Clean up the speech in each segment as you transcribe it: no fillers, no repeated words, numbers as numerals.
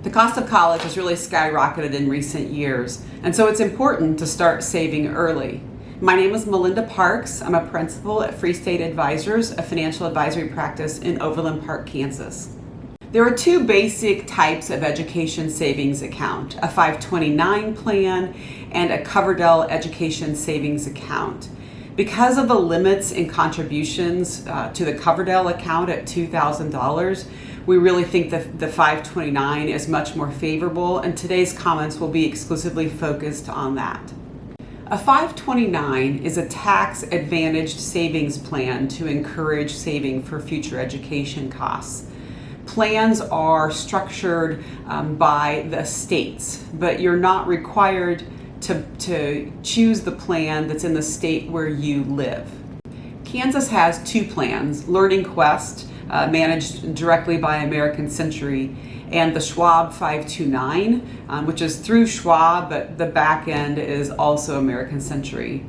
The cost of college has really skyrocketed in recent years, and so it's important to start saving early. My name is Melinda Parks. I'm a principal at Free State Advisors, a financial advisory practice in Overland Park, Kansas. There are two basic types of education savings account, a 529 plan and a Coverdell education savings account. Because of the limits in contributions to the Coverdell account at $2,000, we really think that the 529 is much more favorable, and today's comments will be exclusively focused on that. A 529 is a tax-advantaged savings plan to encourage saving for future education costs. Plans are structured by the states, but you're not required to choose the plan that's in the state where you live. Kansas has two plans, Learning Quest, managed directly by American Century, and the Schwab 529, which is through Schwab, but the back end is also American Century.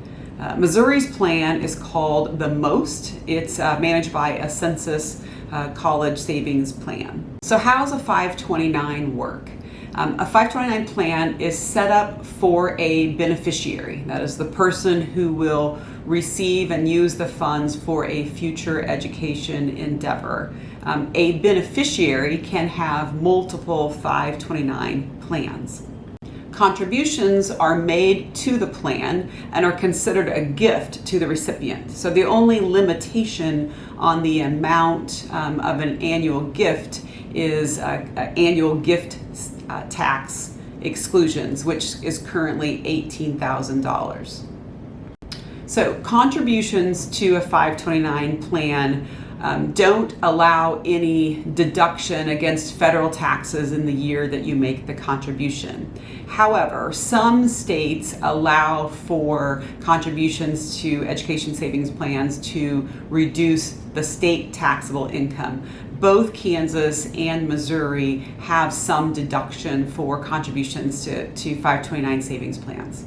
Missouri's plan is called the MOST. It's managed by a Census college savings plan. So how does a 529 work? A 529 plan is set up for a beneficiary, that is the person who will receive and use the funds for a future education endeavor. A beneficiary can have multiple 529 plans. Contributions are made to the plan and are considered a gift to the recipient. So the only limitation on the amount of an annual gift is annual gift tax exclusions, which is currently $18,000. So contributions to a 529 plan don't allow any deduction against federal taxes in the year that you make the contribution. However, some states allow for contributions to education savings plans to reduce the state taxable income. Both Kansas and Missouri have some deduction for contributions to 529 savings plans.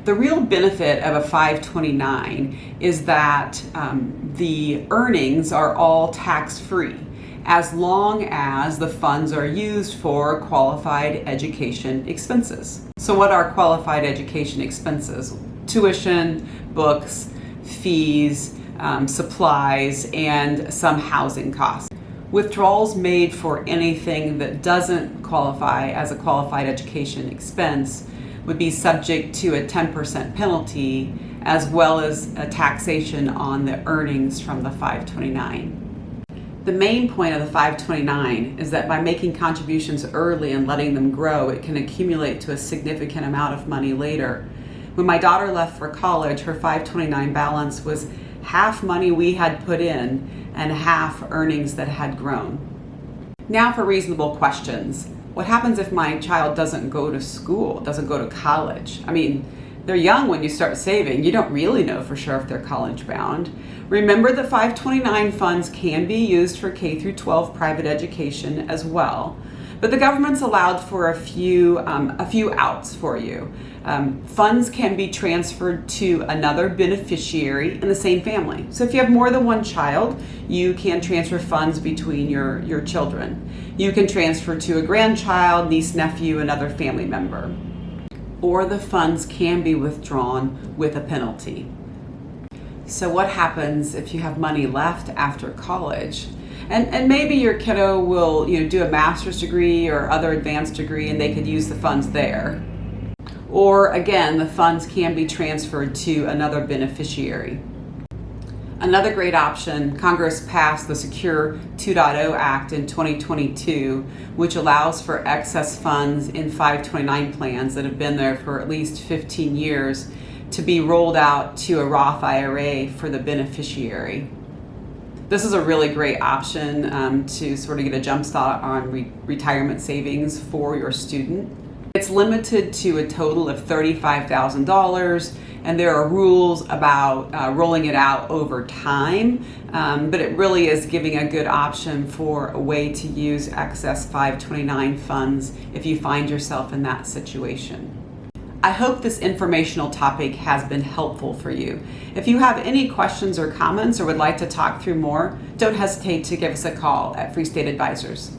The real benefit of a 529 is that the earnings are all tax-free as long as the funds are used for qualified education expenses. So what are qualified education expenses? Tuition, books, fees, supplies, and some housing costs. Withdrawals made for anything that doesn't qualify as a qualified education expense would be subject to a 10% penalty, as well as a taxation on the earnings from the 529. The main point of the 529 is that by making contributions early and letting them grow, it can accumulate to a significant amount of money later. When my daughter left for college, her 529 balance was half money we had put in and half earnings that had grown. Now for reasonable questions. What happens if my child doesn't go to school, doesn't go to college? I mean, they're young when you start saving. You don't really know for sure if they're college bound. Remember that 529 funds can be used for K through 12 private education as well. But the government's allowed for a few outs for you. Funds can be transferred to another beneficiary in the same family. So if you have more than one child, you can transfer funds between your children. You can transfer to a grandchild, niece, nephew, another family member. Or the funds can be withdrawn with a penalty. So what happens if you have money left after college? And maybe your kiddo will do a master's degree or other advanced degree, and they could use the funds there. Or again, the funds can be transferred to another beneficiary. Another great option, Congress passed the Secure 2.0 Act in 2022, which allows for excess funds in 529 plans that have been there for at least 15 years to be rolled out to a Roth IRA for the beneficiary. This is a really great option to sort of get a jump start on retirement savings for your student. It's limited to a total of $35,000, and there are rules about rolling it out over time, but it really is giving a good option for a way to use excess 529 funds if you find yourself in that situation. I hope this informational topic has been helpful for you. If you have any questions or comments or would like to talk through more, don't hesitate to give us a call at Free State Advisors.